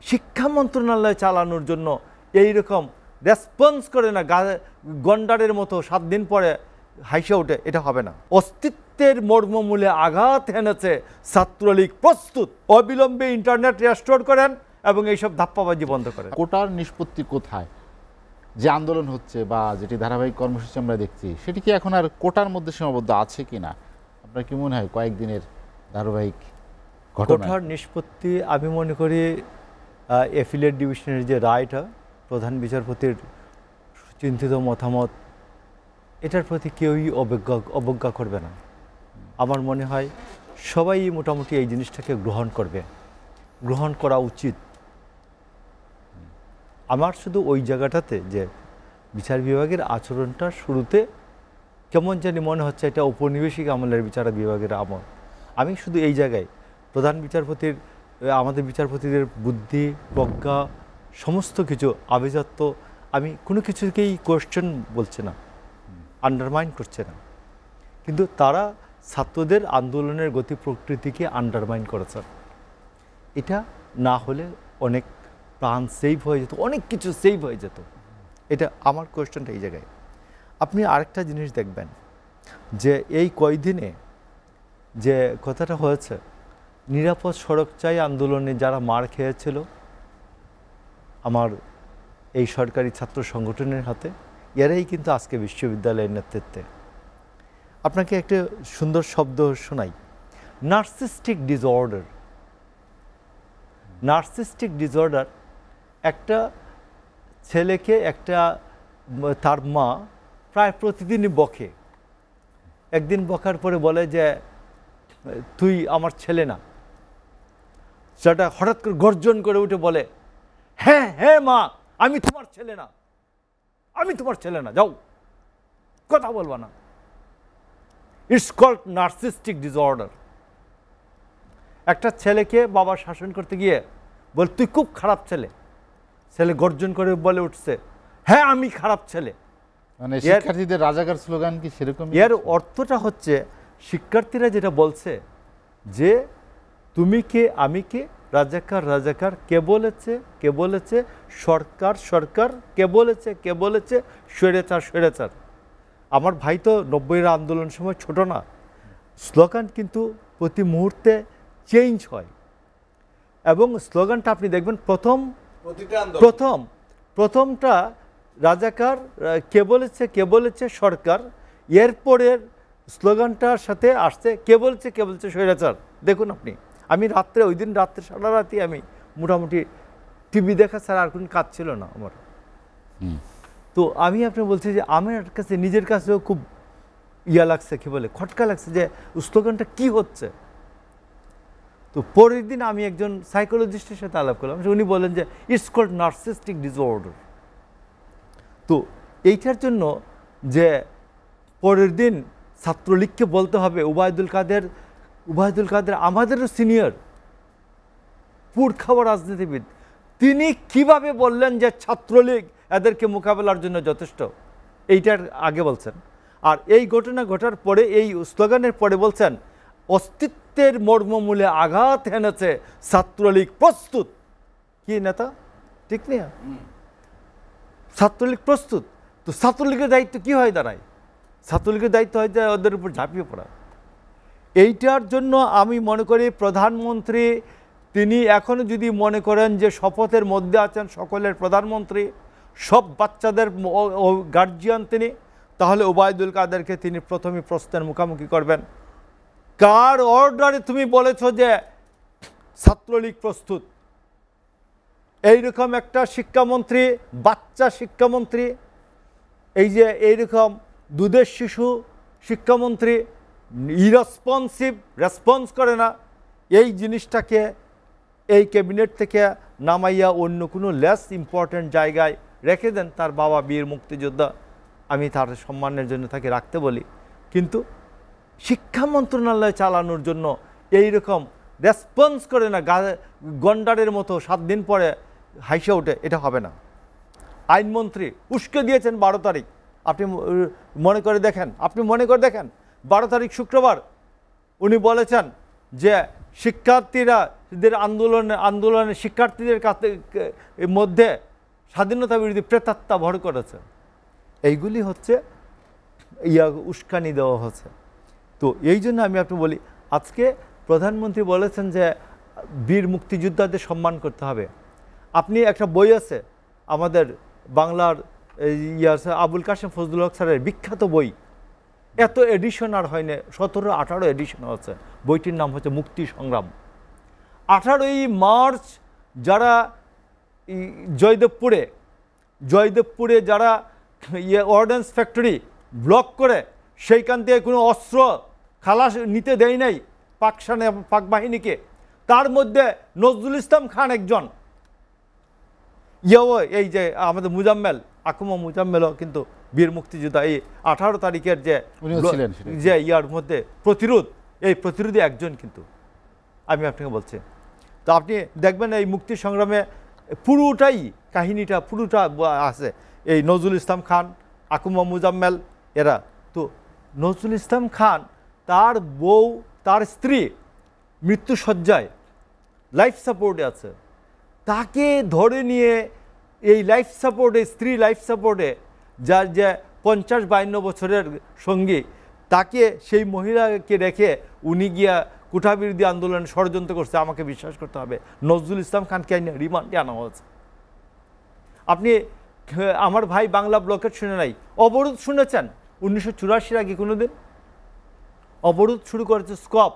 শিক্ষা মন্ত্রণালয় চালানোর জন্য এই রকম রেসপন্স করে না, গন্ডারের মতো 7 দিন পরে হাইসে ওঠে, এটা হবে না। অস্তিত্বের মর্মমূলে আঘাত হেনেছে ছাত্রলীগ, প্রস্তুত অবিলম্বে ইন্টারনেট রেস্টোর করেন এবং এইসব ধাপ্পাবাজি বন্ধ করেন। কোটার নিষ্পত্তি কোথায়? যে আন্দোলন হচ্ছে বা যেটি ধারাবাহিক কর্মসূচি আমরা দেখছি, সেটি কি এখন আর কোটার মধ্যে সীমাবদ্ধ আছে কিনা? আপনার কি মনে হয় কয়েকদিনের ধারাবাহিক ঘটনা? কোটার নিষ্পত্তি আমি মনে করি অ্যাফিলিয়েট ডিভিশনের যে রায়টা, প্রধান বিচারপতির চিন্তিত মতামত, এটার প্রতি কেউই অবজ্ঞা করবে না। আমার মনে হয় সবাই মোটামুটি এই জিনিসটাকে গ্রহণ করা উচিত। আমার শুধু ওই জায়গাটাতে যে বিচার বিভাগের আচরণটা শুরুতে কেমন জানি মনে হচ্ছে এটা ঔপনিবেশিক আমলের বিচার বিভাগের আমল। আমি শুধু এই জায়গায় প্রধান বিচারপতির, আমাদের বিচারপতিদের বুদ্ধি, প্রজ্ঞা, সমস্ত কিছু আভিজাত্য, আমি কোনো কিছুকেই কোয়েশ্চেন বলছে না, আন্ডারমাইন করছে না, কিন্তু তারা ছাত্রদের আন্দোলনের গতি প্রকৃতিকে আন্ডারমাইন করেছে। এটা না হলে অনেক প্রাণ সেভ হয়ে যেত, অনেক কিছু সেভ হয়ে যেত। এটা আমার কোয়েশ্চেনটা এই জায়গায়। আপনি আরেকটা জিনিস দেখবেন যে এই কয়দিনে যে কথাটা হয়েছে, নিরাপদ সড়ক চাই আন্দোলনে যারা মার খেয়েছিল আমার এই সরকারি ছাত্র সংগঠনের হাতে, এরাই কিন্তু আজকে বিশ্ববিদ্যালয়ের নেতৃত্বে। আপনাকে একটা সুন্দর শব্দ শোনাই, নার্সিস্টিক ডিসঅর্ডার। নার্সিস্টিক ডিসঅর্ডার, একটা ছেলেকে তার মা প্রায় প্রতিদিনই বকে। একদিন বকার পরে বলে যে তুই আমার ছেলে না। সেটা হঠাৎ করে গর্জন করে উঠে বলে, হ্যাঁ হ্যাঁ মা, আমি তোমার ছেলে না, আমি তোমার ছেলে না, যাও, কথা বলবা না। It's called narcissistic disorder. একটা ছেলেকে বাবা শাসন করতে গিয়ে বল তুই খুব খারাপ ছেলে, ছেলে গর্জন করে বলে উঠছে, হ্যাঁ আমি খারাপ ছেলে। মানে শিক্ষার্থীদের রাজাকার স্লোগান কি সেরকম? এর অর্থটা হচ্ছে শিক্ষার্থীরা যেটা বলছে যে তুমি কে আমি কে, রাজাকার রাজাকার, কে বলেছে কে বলেছে, সরকার সরকার, কে বলেছে কে বলেছে, স্বৈরাচার স্বৈরাচার। আমার ভাই তো 90-এর আন্দোলন সময় ছোট না, স্লোগান কিন্তু প্রতি মুহূর্তে চেঞ্জ হয়। এবং স্লোগানটা আপনি দেখবেন প্রথমটা রাজাকার, কে বলেছে সরকার, এরপরের স্লোগানটার সাথে আসছে কে বলেছে স্বৈরাচার। দেখুন আপনি, আমি ওই দিন রাত্রে সারা রাতি আমি মোটামুটি টিভি দেখা ছাড়া আর কোনো কাজ ছিল না আমার। তো আমি আপনার বলছি যে আমার কাছে নিজের কাছেও খুব লাগছে, কি বলে, খটকা লাগছে যে স্লোগানটা কি হচ্ছে। তো পরের দিন আমি একজন সাইকোলজিস্টের সাথে আলাপ করলাম, উনি বলেন যে ইটস কল্ড নার্সিস্টিক ডিসঅর্ডার। তো এইটার জন্য যে পরের দিন ছাত্রলীগকে বলতে হবে, উবায়দুল কাদের আমাদেরও সিনিয়র পুরখাওয়া রাজনীতিবিদ, তিনি কিভাবে বললেন যে ছাত্রলীগ এদেরকে মোকাবেলার জন্য যথেষ্ট, এইটার আগে বলছেন। আর এই ঘটনা ঘটার পরে, এই স্লোগানের পরে বলছেন অস্তিত্বের মর্মমূলে আঘাত হেনেছে ছাত্রলীগ, প্রস্তুত। কি নেতা, ঠিক না? ছাত্রলীগ প্রস্তুত। তো ছাত্রলীগের দায়িত্ব কি হয় দাঁড়ায়? ছাত্রলীগের দায়িত্ব হয় যে ওদের উপর ঝাঁপিয়ে পড়া। এইটার জন্য আমি মনে করি প্রধানমন্ত্রী, তিনি এখনো যদি মনে করেন যে শপথের মধ্যে আছেন সকলের প্রধানমন্ত্রী, সব বাচ্চাদের গার্জিয়ান তিনি, তাহলে ওবায়দুল কাদেরকে তিনি প্রথমে প্রশ্নের মুখোমুখি করবেন, কার অর্ডারে তুমি বলেছো যে ছাত্রলীগ প্রস্তুত? এইরকম একটা শিক্ষামন্ত্রী, বাচ্চা শিক্ষামন্ত্রী, এই যে এইরকম দুধের শিশু শিক্ষামন্ত্রী, ইরেসপন্সিভ, রেসপন্স করে না, এই জিনিসটাকে এই ক্যাবিনেট থেকে নামাইয়া অন্য কোনো লেস ইম্পর্ট্যান্ট জায়গায় রেখে দেন। তার বাবা বীর মুক্তিযোদ্ধা, আমি তার সম্মানের জন্য তাকে রাখতে বলি, কিন্তু শিক্ষা মন্ত্রণালয় চালানোর জন্য এই রকম রেসপন্স করে না, গন্ডারের মতো 7 দিন পরে হাইসে ওঠে, এটা হবে না। আইনমন্ত্রী উস্কে দিয়েছেন 12 তারিখ, আপনি মনে করে দেখেন 12 তারিখ শুক্রবার উনি বলেছেন যে শিক্ষার্থীরা ছাত্রদের আন্দোলনের শিক্ষার্থীদের কাছে মধ্যে স্বাধীনতা বিরোধী প্রেতাত্মা ভর করেছে। এইগুলি হচ্ছে উস্কানি দেওয়া হচ্ছে। তো এই জন্য আমি আপনি বলি, আজকে প্রধানমন্ত্রী বলেছেন যে বীর মুক্তিযোদ্ধাদের সম্মান করতে হবে। আপনি একটা বই আছে আমাদের বাংলার আছে আবুল কাশেম ফজলুল হক স্যারের বিখ্যাত বই, এত এডিশন আর হয়নি, 17-18 এডিশন আছে। বইটির নাম হচ্ছে মুক্তি সংগ্রাম। 18ই মার্চ যারা জয়দেবপুরে যারা অর্ডন্যান্স ফ্যাক্টরি ব্লক করে সেইখান থেকে কোনো অস্ত্র খালাস নিতে দেয় নাই পাক বাহিনীকে, তার মধ্যে নজরুল ইসলাম খান একজন, এই যে আমাদের মুজাম্মেল আকুমা মুজাম্মেলও কিন্তু বীর মুক্তিযোদ্ধা। এই 18 তারিখের যে ইয়ার মধ্যে প্রতিরোধী একজন কিন্তু, আমি আপনাকে বলছি। তো আপনি দেখবেন এই মুক্তি সংগ্রামে পুরোটাই কাহিনীটা পুরোটা আছে এই নজরুল ইসলাম খান, আকুমা মুজাম্মেল এরা। তো নজরুল ইসলাম খান তার বউ তার স্ত্রী মৃত্যুসজ্জায় লাইফ সাপোর্টে আছে, তাকে ধরে নিয়ে এই লাইফ সাপোর্টে, স্ত্রী লাইফ সাপোর্টে যার যে 50-52 বছরের সঙ্গী, তাকে সেই মহিলাকে রেখে উনি গিয়া কুঠাবিরোধী আন্দোলন ষড়যন্ত্র করছে। আমাকে বিশ্বাস করতে হবে নজরুল ইসলাম খানকে রিমান্ডে আনা হয়েছে। আপনি আমার ভাই বাংলা ব্লকেট শুনে নাই, অবরোধ শুনেছেন 1984 আগে কোনোদিন? অবরোধ শুরু করেছে স্কপ,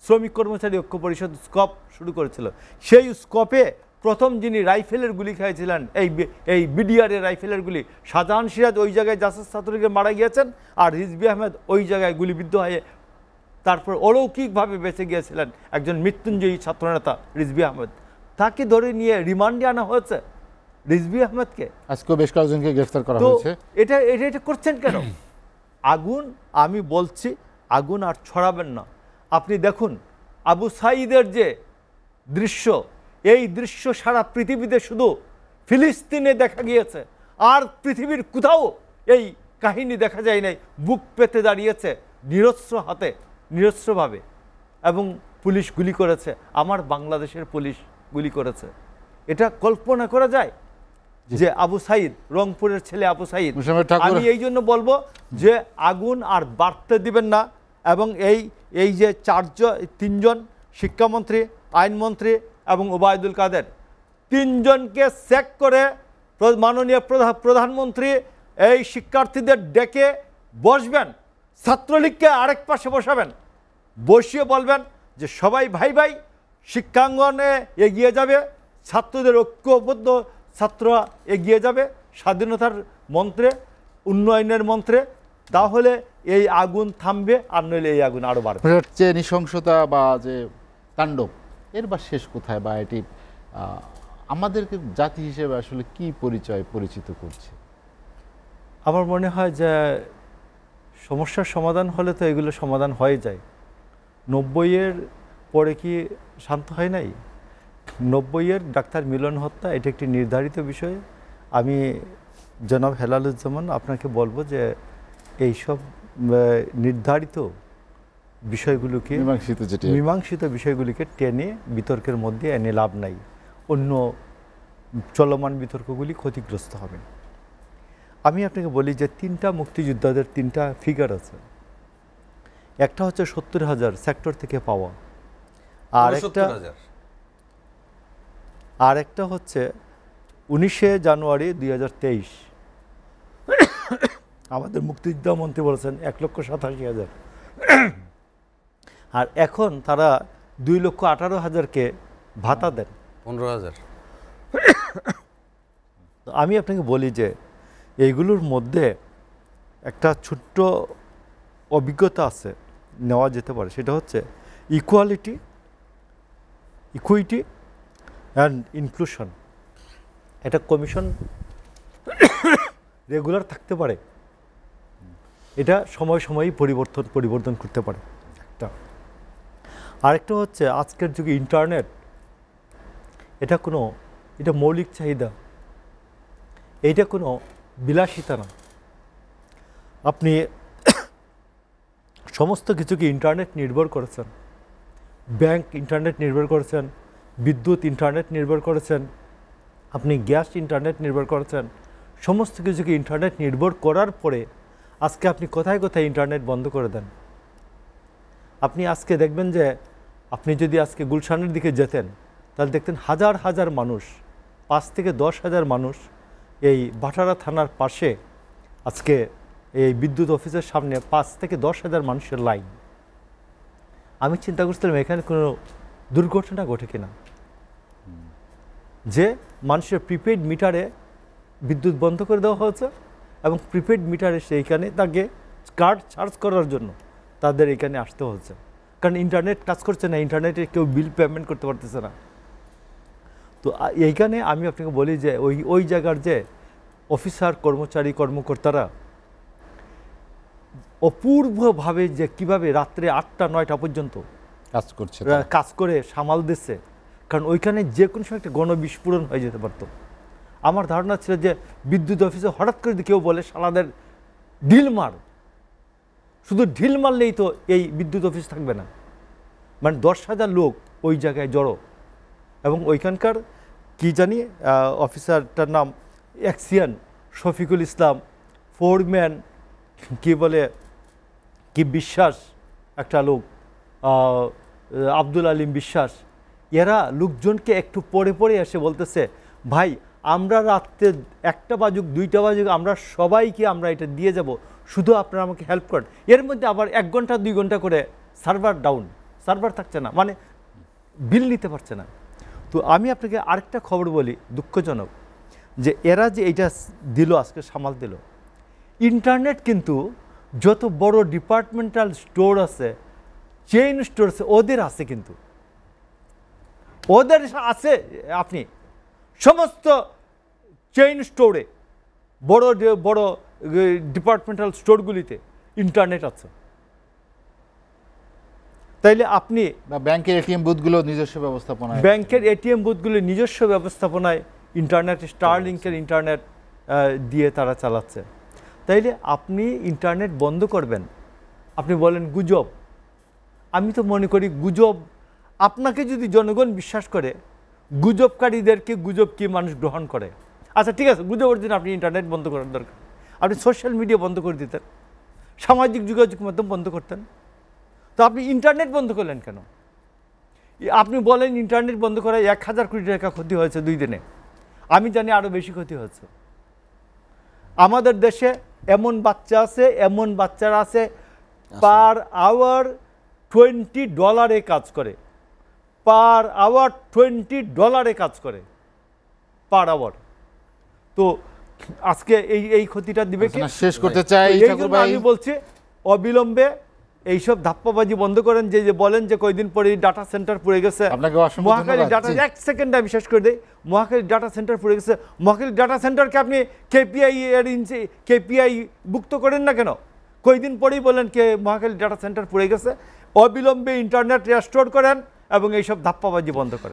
শ্রমিক কর্মচারী ঐক্য পরিষদ স্কপ শুরু করেছিল। সেই স্কপে প্রথম যিনি রাইফেলের গুলি খেয়েছিলেন, এই বিডিআরের রাইফেলের গুলি, শাহজাহান সিরাজ ওই জায়গায় জাসাস ছাত্রলীগে মারা গিয়েছেন, আর রিজভী আহমেদ ওই জায়গায় গুলিবিদ্ধ হয়ে তারপর অলৌকিকভাবে বেঁচে গিয়েছিলেন একজন মৃত্যুঞ্জয়ী ছাত্রনেতা রিজভী আহমেদ। তাকে ধরে নিয়ে রিমান্ডে আনা হয়েছে রিজভী আহমেদকে। আজকে বেশ কয়েকজনকে গ্রেফতার করা হয়েছে। এটা করছেন কেন? আগুন, আমি বলছি আগুন আর ছড়াবেন না। আপনি দেখুন আবু সাঈদের যে দৃশ্য, এই দৃশ্য সারা পৃথিবীতে শুধু ফিলিস্তিনে দেখা গিয়েছে, আর পৃথিবীর কোথাও এই কাহিনী দেখা যায় নাই। বুক পেতে দাঁড়িয়েছে নিরস্ত্র হাতে, নিরস্ত্রভাবে, এবং পুলিশ গুলি করেছে। আমার বাংলাদেশের পুলিশ গুলি করেছে। এটা কল্পনা করা যায় যে আবু সাঈদ, রংপুরের ছেলে আবু সাঈদ। আমি এই জন্য বলবো যে আগুন আর বাড়তে দিবেন না, এবং এই যে 3জন শিক্ষামন্ত্রী, আইনমন্ত্রী এবং ওবায়দুল কাদের, 3জনকে চেক করে মাননীয় প্রধানমন্ত্রী এই শিক্ষার্থীদের ডেকে বসবেন, ছাত্রলীগকে আরেক পাশে বসাবেন, বসিয়ে বলবেন যে সবাই ভাই ভাই, শিক্ষাঙ্গনে এগিয়ে যাবে, ছাত্রদের ঐক্যবদ্ধ ছাত্ররা এগিয়ে যাবে স্বাধীনতার মন্ত্রে, উন্নয়নের মন্ত্রে। তাহলে এই আগুন থামবে, আর নইলে এই আগুন আরো বাড়বে। যে নৃশংসতা বা যে তাণ্ডব, এর বা শেষ কোথায়, বা এটি আমাদেরকে জাতি হিসেবে আসলে কি পরিচিত করছে? আমার মনে হয় যে সমস্যার সমাধান হলে তো এগুলো সমাধান হয়ে যায়। 90-এর পরে কি শান্ত হয় নাই? 90-এর ডাক্তার মিলন হত্যা, এটা একটি নির্ধারিত বিষয়। আমি জনাব হেলালুজ্জামান আপনাকে বলবো যে এইসব নির্ধারিত বিষয়গুলোকে, মীমাংসিত বিষয়গুলিকে টেনে বিতর্কের মধ্যে এনে লাভ নাই। অন্য চলমান বিতর্কগুলি ক্ষতিগ্রস্ত হবে। আমি আপনাকে বলি যে 3টা মুক্তিযোদ্ধাদের 3টা ফিগার আছে। একটা হচ্ছে 70,000 সেক্টর থেকে পাওয়া, আর একটা হচ্ছে 19শে জানুয়ারি 2023 আমাদের মুক্তিযোদ্ধা মন্ত্রী বলেছেন 1,87,000, আর এখন তারা 2,18,000-কে ভাতা দেন, 15,000। আমি আপনাকে বলি যে এইগুলোর মধ্যে একটা ছোট্ট অভিজ্ঞতা আছে, নেওয়া যেতে পারে। সেটা হচ্ছে ইকুইটি অ্যান্ড ইনক্লুশন। এটা কমিশন রেগুলার থাকতে পারে, এটা সময় সময়ই পরিবর্তন করতে পারে একটা। আরেকটা হচ্ছে আজকের যুগে ইন্টারনেট, এটা মৌলিক চাহিদা, এইটা কোনো বিলাসিতা না। আপনি সমস্ত কিছুকে ইন্টারনেট নির্ভর করেছেন, ব্যাংক ইন্টারনেট নির্ভর করেছেন, বিদ্যুৎ ইন্টারনেট নির্ভর করেছেন, আপনি গ্যাস ইন্টারনেট নির্ভর করেছেন, সমস্ত কিছুকে ইন্টারনেট নির্ভর করার পরে আজকে আপনি কোথায় কোথায় ইন্টারনেট বন্ধ করে দেন। আপনি আজকে দেখবেন যে আপনি যদি আজকে গুলশানের দিকে যেতেন তাহলে দেখতেন হাজার হাজার মানুষ, 5 থেকে 10,000 মানুষ এই বাটারা থানার পাশে আজকে এই বিদ্যুৎ অফিসের সামনে 5 থেকে 10,000 মানুষের লাইন। আমি চিন্তা করছিলাম এখানে কোনো দুর্ঘটনা ঘটে কিনা, যে মানুষের প্রিপেড মিটারে বিদ্যুৎ বন্ধ করে দেওয়া হয়েছে এবং প্রিপেড মিটারে সেইখানে তাকে কার্ড চার্জ করার জন্য তাদের এখানে আসতে হচ্ছে, কারণ ইন্টারনেট কাজ করছে না, ইন্টারনেটে কেউ বিল পেমেন্ট করতে পারতেছে না। তো এইখানে আমি আপনাকে বলি যে ওই জায়গার যে অফিসার কর্মচারী কর্মকর্তারা অপূর্বভাবে যে কিভাবে রাত্রে 8টা-9টা পর্যন্ত কাজ করছে, কাজ করে সামাল দিচ্ছে, কারণ ওইখানে যে কোনো সময় একটা গণবিস্ফোরণ হয়ে যেতে পারতো। আমার ধারণা ছিল যে বিদ্যুৎ অফিসে হঠাৎ করে যদি কেউ বলে শালাদের ঢিল মার, শুধু ঢিল মারলেই তো এই বিদ্যুৎ অফিস থাকবে না, মানে 10,000 লোক ওই জায়গায় জড়ো। এবং ওইখানকার কি জানি অফিসারটার নাম অ্যাক্সিয়ান শফিকুল ইসলাম, ফোরম্যান কি বলে কি বিশ্বাস একটা লোক, আব্দুল আলিম বিশ্বাস, এরা লোকজনকে একটু পরে পরে এসে বলতেছে ভাই আমরা রাত্রে 1টা বাজুক 2টা বাজুক আমরা সবাইকে আমরা এটা দিয়ে যাব, শুধু আপনারা আমাকে হেল্প করেন। এর মধ্যে আবার 1 ঘন্টা 2 ঘন্টা করে সার্ভার ডাউন, সার্ভার থাকছে না, মানে বিল নিতে পারছে না। তো আমি আপনাকে আরেকটা খবর বলি দুঃখজনক, যে এরা যে এইটা দিল আজকে সামাল দিল, ইন্টারনেট কিন্তু যত বড় ডিপার্টমেন্টাল স্টোর আছে, চেইন স্টোর আছে, ওদের আছে, কিন্তু ওদের আছে। আপনি সমস্ত চেইন স্টোরে বড় বড় ডিপার্টমেন্টাল স্টোরগুলিতে ইন্টারনেট আছে। তাইলে আপনি ব্যাংকের এটিএম বুথগুলো নিজস্ব ব্যবস্থাপনায়, ব্যাংকের এটিএম বুথগুলি নিজস্ব ব্যবস্থাপনায় ইন্টারনেট, স্টারলিংকের ইন্টারনেট দিয়ে তারা চালাচ্ছে। তাইলে আপনি ইন্টারনেট বন্ধ করবেন, আপনি বলেন গুজব। আমি তো মনে করি গুজব, আপনাকে যদি জনগণ বিশ্বাস করে, গুজবকারীদেরকে গুজব কি মানুষ গ্রহণ করে। আচ্ছা ঠিক আছে, গুজবের জন্য আপনি ইন্টারনেট বন্ধ করার দরকার, আপনি সোশ্যাল মিডিয়া বন্ধ করে দিতেন, সামাজিক যোগাযোগ মাধ্যম বন্ধ করতেন। তো আপনি ইন্টারনেট বন্ধ করলেন কেন? আপনি বলেন ইন্টারনেট বন্ধ করায় 1,000 কোটি টাকা ক্ষতি হয়েছে 2 দিনে, আমি জানি আরও বেশি ক্ষতি হয়েছে। আমাদের দেশে এমন বাচ্চা আছে, এমন বাচ্চারা আছে পার আওয়ার $20 কাজ করে, পার আওয়ার $20 কাজ করে পার আওয়ার। তো আজকে এই ক্ষতিটা দিবে কি? শেষ করতে চাই আমি বলছি অবিলম্বে এইসব ধাপ্পাবাজি বন্ধ করেন। যে বলেন যে কয়দিন পরে ডাটা সেন্টার পড়ে গেছে, মহাখালী ডাটা, 1 সেকেন্ডে আমি শেষ করে দিই, মহাখালী ডাটা সেন্টার পড়ে গেছে, মহাখালী ডাটা সেন্টারকে আপনি কেপিআই ভুক্ত করেন না কেন? কয়দিন পরেই বলেন কে মহাখালী ডাটা সেন্টার পড়ে গেছে, অবিলম্বে ইন্টারনেট রেস্টোর করেন এবং এইসব ধাপ্পাবাজি বন্ধ করেন।